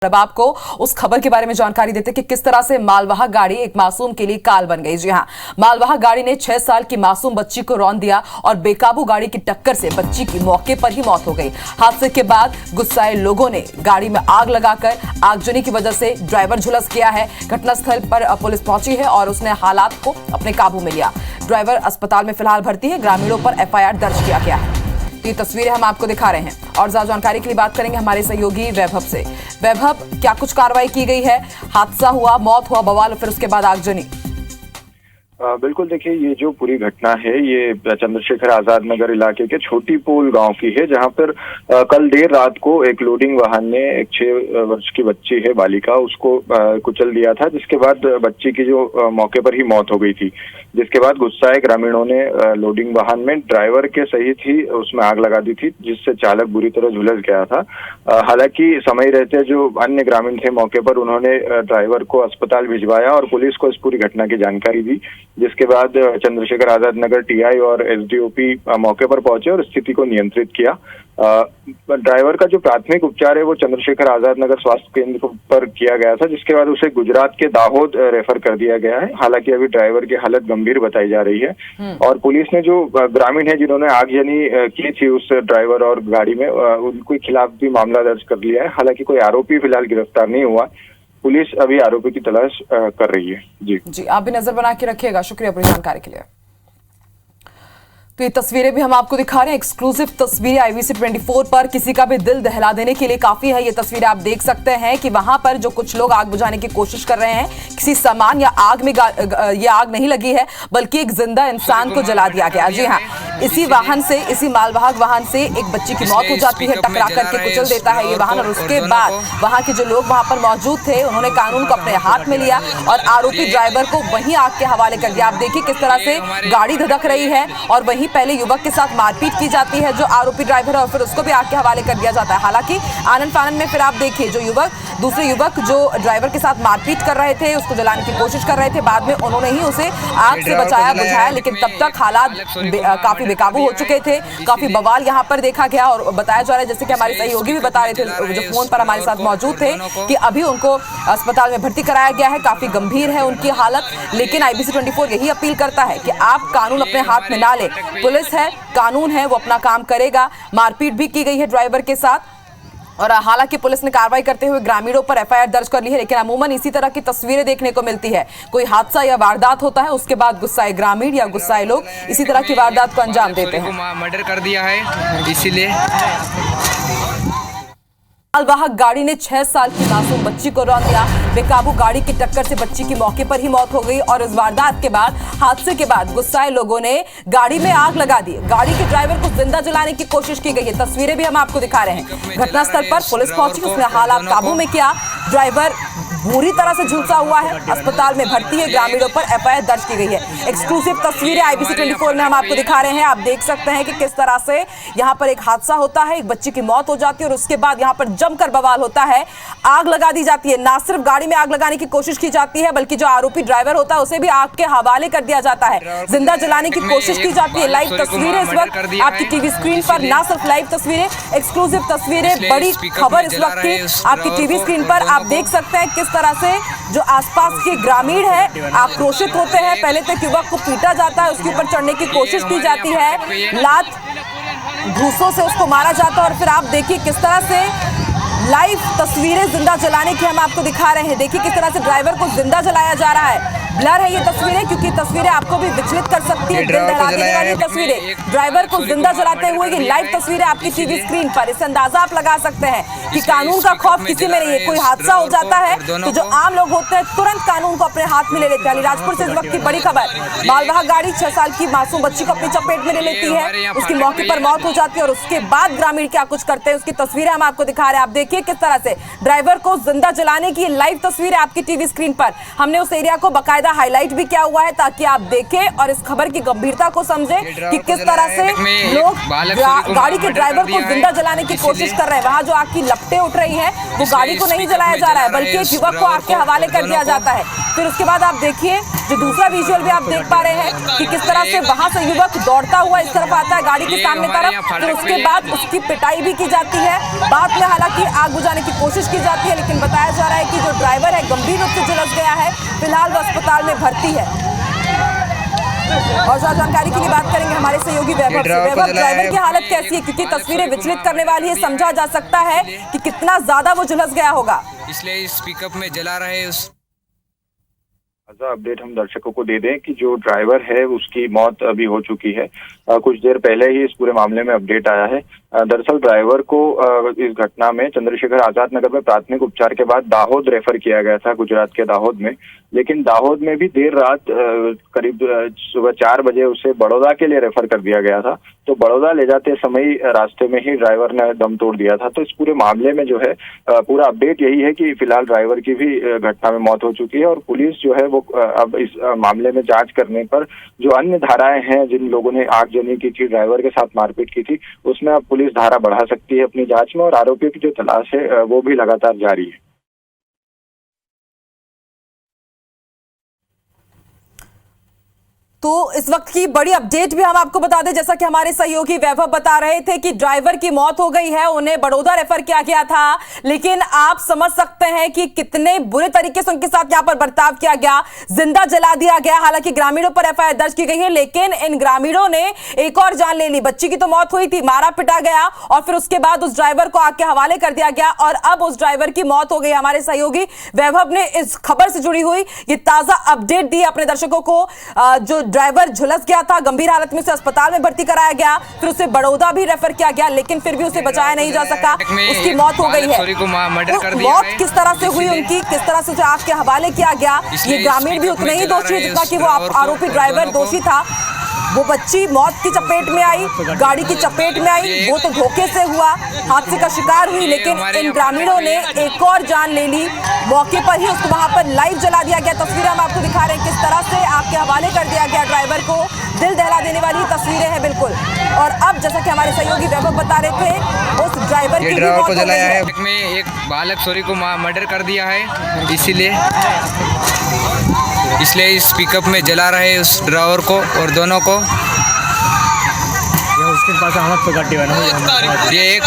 अब आपको उस खबर के बारे में जानकारी देते कि किस तरह से मालवाहक गाड़ी एक मासूम के लिए काल बन गई। जी हां, मालवाहक गाड़ी ने 6 साल की मासूम बच्ची को रौंद दिया और बेकाबू गाड़ी की टक्कर से बच्ची की मौके पर ही मौत हो गई। हादसे के बाद गुस्साए लोगों ने गाड़ी में आग लगाकर आगजनी की वजह से ड्राइवर झुलस गया है। घटनास्थल पर पुलिस पहुंची है और उसने हालात को अपने काबू में लिया। ड्राइवर अस्पताल में फिलहाल भर्ती है। ग्रामीणों पर एफआईआर दर्ज किया गया है। ये तस्वीरें हम आपको दिखा रहे हैं और ज्यादा जानकारी के लिए बात करेंगे हमारे सहयोगी वैभव से। वैभव, क्या कुछ कार्रवाई की गई है? हादसा हुआ, मौत हुआ, बवाल, फिर उसके बाद आगजनी। बिल्कुल, देखिए, ये जो पूरी घटना है ये चंद्रशेखर आजाद नगर इलाके के छोटी पोल गांव की है, जहां पर कल देर रात को एक लोडिंग वाहन ने एक 6 वर्ष की बच्ची है, बालिका, उसको कुचल दिया था, जिसके बाद बच्ची की जो मौके पर ही मौत हो गई थी। जिसके बाद गुस्साए ग्रामीणों ने लोडिंग वाहन में ड्राइवर के सहित ही उसमें आग लगा दी थी, जिससे चालक बुरी तरह झुलस गया था। हालांकि समय रहते जो अन्य ग्रामीण थे मौके पर, उन्होंने ड्राइवर को अस्पताल भिजवाया और पुलिस को इस पूरी घटना की जानकारी दी। जिसके बाद चंद्रशेखर आजाद नगर टीआई और एसडीओपी मौके पर पहुंचे और स्थिति को नियंत्रित किया। ड्राइवर का जो प्राथमिक उपचार है वो चंद्रशेखर आजाद नगर स्वास्थ्य केंद्र पर किया गया था, जिसके बाद उसे गुजरात के दाहोद रेफर कर दिया गया है। हालांकि अभी ड्राइवर की हालत गंभीर बताई जा रही है और पुलिस ने जो ग्रामीण है जिन्होंने आगजनी की थी उस ड्राइवर और गाड़ी में, उनके खिलाफ भी मामला दर्ज कर लिया है। हालांकि कोई आरोपी फिलहाल गिरफ्तार नहीं हुआ। पुलिस अभी आरोपी की तलाश कर रही है। जी, आप भी नजर बना के रखिएगा। शुक्रिया पूरी जानकारी के लिए। तो ये तस्वीरें भी हम आपको दिखा रहे हैं, एक्सक्लूसिव तस्वीरें IBC 24 पर। किसी का भी दिल दहला देने के लिए काफी है। ये तस्वीरें आप देख सकते हैं कि वहां पर जो कुछ लोग आग बुझाने की कोशिश कर रहे हैं, किसी सामान या आग में ये आग नहीं लगी है, बल्कि एक जिंदा इंसान को जला दिया गया। जी हाँ, इसी वाहन से, इसी मालवाहक वाहन से एक बच्ची की मौत हो जाती है, टकरा करके कुचल देता है ये वाहन। और उसके बाद वहां के जो लोग वहां पर मौजूद थे, उन्होंने कानून को अपने हाथ में लिया और आरोपी ड्राइवर को वहीं आग के हवाले कर दिया। आप देखिए किस तरह से गाड़ी धधक रही है और वहीं पहले युवक के साथ मारपीट की जाती है जो आरोपी ड्राइवर है, और फिर उसको भी आग के हवाले कर दिया जाता है। हालांकि आनन फानन में फिर आप देखिए जो दूसरे युवक जो ड्राइवर के साथ मारपीट कर रहे थे, उसको जलाने की कोशिश कर रहे थे, बाद में उन्होंने ही उसे आग से बचाया बुझाया, लेकिन तब तक हालात काफी बेकाबू हो चुके थे। काफी बवाल यहाँ पर देखा गया और बताया जा रहा है, जैसे कि हमारे सहयोगी भी बता रहे थे जो फोन पर हमारे साथ मौजूद थे, कि अभी उनको अस्पताल में भर्ती कराया गया है। काफी गंभीर है उनकी हालत, लेकिन IBC 24 यही अपील करता है कि आप कानून अपने हाथ में ना ले। पुलिस है, कानून है, वो अपना काम करेगा। मारपीट भी की गई है ड्राइवर के साथ और हालांकि पुलिस ने कार्रवाई करते हुए ग्रामीणों पर एफआईआर दर्ज कर ली है, लेकिन अमूमन इसी तरह की तस्वीरें देखने को मिलती है। कोई हादसा या वारदात होता है, उसके बाद गुस्साए ग्रामीण या गुस्साए लोग इसी तरह की वारदात को अंजाम देते हैं। मर्डर कर दिया है, इसीलिए मालवाहक गाड़ी ने 6 साल की मासूम बच्ची को रौंद दिया। बेकाबू गाड़ी की टक्कर से बच्ची की मौके पर ही मौत हो गई और इस वारदात के बाद, हादसे के बाद गुस्साए लोगों ने गाड़ी में आग लगा दी। गाड़ी के ड्राइवर को जिंदा जलाने की कोशिश की गई है। तस्वीरें भी हम आपको दिखा रहे हैं। घटनास्थल पर पुलिस पहुंची, उसने हालात काबू में किया। ड्राइवर बुरी तरह से झुलसा हुआ है, अस्पताल में भर्ती है। ग्रामीणों पर एफआईआर दर्ज की गई है। एक्सक्लूसिव तस्वीरें IBC 24 में हम आपको दिखा रहे हैं। आप देख सकते हैं कि किस तरह से यहाँ पर एक हादसा होता है, एक बच्ची की मौत हो जाती है और उसके बाद यहाँ पर जमकर बवाल होता है, आग लगा दी जाती है। ना सिर्फ गाड़ी में आग लगाने की कोशिश की जाती है, बल्कि जो आरोपी ड्राइवर होता है उसे भी आग के हवाले कर दिया जाता है, जिंदा जलाने की कोशिश की जाती है। लाइव तस्वीरें इस वक्त आपकी टीवी स्क्रीन पर, ना सिर्फ लाइव तस्वीरें, एक्सक्लूसिव तस्वीरें, बड़ी खबर इस वक्त की आपकी टीवी स्क्रीन पर। आप देख सकते हैं किस तरह से जो आसपास के ग्रामीण है आक्रोशित होते हैं। पहले तक युवक को पीटा जाता है, उसके ऊपर चढ़ने की कोशिश की जाती है, लात घूसों से उसको मारा जाता है और फिर आप देखिए किस तरह से लाइव तस्वीरें जिंदा जलाने की हम आपको दिखा रहे हैं। देखिए किस तरह से ड्राइवर को जिंदा जलाया जा रहा है। ब्लर है ये तस्वीरें, क्योंकि तस्वीरें आपको भी विचलित कर सकती है। दिल दहला देने वाली तस्वीरें, ड्राइवर को जिंदा जलाते हुए ये लाइव तस्वीरें आपकी टीवी स्क्रीन पर। इससे अंदाजा आप लगा सकते हैं कि कानून का खौफ किसी में नहीं है। कोई हादसा हो जाता है तो जो आम लोग होते हैं तुरंत कानून को अपने हाथ में ले लेते हैं। अलीराजपुर से इस वक्त की बड़ी खबर, मालवाहक गाड़ी 6 साल की मासूम बच्ची को अपनी चपेट में ले लेती है, उसकी मौके पर मौत हो जाती है और उसके बाद ग्रामीण क्या कुछ करते हैं उसकी तस्वीरें हम आपको दिखा रहे हैं। आप देखिए किस तरह से ड्राइवर को जिंदा जलाने की लाइव तस्वीरें आपकी टीवी स्क्रीन पर। हमने उस एरिया को बाकायदा हाईलाइट भी किया हुआ है ताकि आप देखें और इस खबर की गंभीरता को समझें कि किस तरह से लोग गाड़ी के ड्राइवर को जिंदा जलाने की कोशिश कर रहे हैं। वहां जो आग की लपटें उठ रही हैं वो गाड़ी को नहीं जलाया जा रहा है, बल्कि एक युवक को आग के हवाले कर दिया जाता है। फिर उसके बाद आप देखिए जो दूसरा विजुअल भी आप देख पा रहे हैं कि किस तरह से वहां से युवक दौड़ता हुआ इस तरफ आता है गाड़ी के सामने तरफ, फिर उसके बाद उसकी पिटाई भी की जाती है। बाद में हालांकि आग बुझाने की कोशिश की जाती है, लेकिन बताया जा रहा है कि जो ड्राइवर है गंभीर रूप से झुलस गया है, फिलहाल वो अस्पताल में भर्ती है। और ज्यादा जानकारी के लिए बात करेंगे हमारे सहयोगी वैभव से। वैभव, ड्राइवर की हालत कैसी है, क्योंकि तस्वीरें विचलित करने वाली है, समझा जा सकता है कि कितना ज्यादा वो झुलस गया होगा। इसलिए इस पिकअप में जला रहे उस अपडेट हम दर्शकों को दे दें कि जो ड्राइवर है उसकी मौत अभी हो चुकी है। कुछ देर पहले ही इस पूरे मामले में अपडेट आया है। दरअसल ड्राइवर को इस घटना में चंद्रशेखर आजाद नगर में प्राथमिक उपचार के बाद दाहोद रेफर किया गया था, गुजरात के दाहोद में। लेकिन दाहोद में भी देर रात करीब सुबह 4 बजे उसे बड़ौदा के लिए रेफर कर दिया गया था। तो बड़ौदा ले जाते समय रास्ते में ही ड्राइवर ने दम तोड़ दिया था। तो इस पूरे मामले में जो है पूरा अपडेट यही है कि फिलहाल ड्राइवर की भी घटना में मौत हो चुकी है और पुलिस जो है वो अब इस मामले में जांच करने पर जो अन्य धाराएं हैं, जिन लोगों ने आगजनी की थी, ड्राइवर के साथ मारपीट की थी, उसमें अब पुलिस धारा बढ़ा सकती है अपनी जांच में और आरोपियों की जो तलाश है वो भी लगातार जारी है। तो इस वक्त की बड़ी अपडेट भी हम आपको बता दें, जैसा कि हमारे सहयोगी वैभव बता रहे थे कि ड्राइवर की मौत हो गई है, उन्हें बड़ौदा रेफर किया गया था। लेकिन आप समझ सकते हैं कि कितने बुरे तरीके से उनके साथ यहां पर बर्ताव किया गया, जिंदा जला दिया गया। हालांकि ग्रामीणों पर एफआईआर दर्ज की गई है, लेकिन इन ग्रामीणों ने एक और जान ले ली। बच्ची की तो मौत हुई थी, मारा पिटा गया और फिर उसके बाद उस ड्राइवर को आग के हवाले कर दिया गया और अब उस ड्राइवर की मौत हो गई। हमारे सहयोगी वैभव ने इस खबर से जुड़ी हुई ये ताजा अपडेट दी अपने दर्शकों को। जो ड्राइवर झुलस गया था, गंभीर हालत में उसे अस्पताल में भर्ती कराया गया, फिर उसे बड़ौदा भी रेफर किया गया, लेकिन फिर भी उसे बचाया नहीं जा सका, उसकी मौत हो गई है। मौत किस तरह से हुई उनकी, किस तरह से उसे आग के हवाले किया गया, ये ग्रामीण भी उतने ही दोषी है जितना कि वो आरोपी ड्राइवर दोषी था। वो बच्ची मौत की चपेट में आई, गाड़ी की चपेट में आई, वो तो धोखे से हुआ, हादसे का शिकार हुई, लेकिन इन ग्रामीणों ने एक और जान ले ली। मौके पर ही उसको वहां पर लाइव जला दिया गया। तस्वीरें हम आपको दिखा रहे हैं किस तरह से आग के हवाले कर दिया गया ड्राइवर को। दिल दहला देने वाली तस्वीरें हैं बिल्कुल। और अब जैसा कि हमारे सहयोगी वैभव बता रहे थे, उस ड्राइवर की भी मौत हो गई है। एक बालक सॉरी को मर्डर कर दिया है, इसलिए इस पिकअप में जला रहे उस ड्राइवर को और दोनों को। उसके पास आमद तो गाड़ी बना ये एक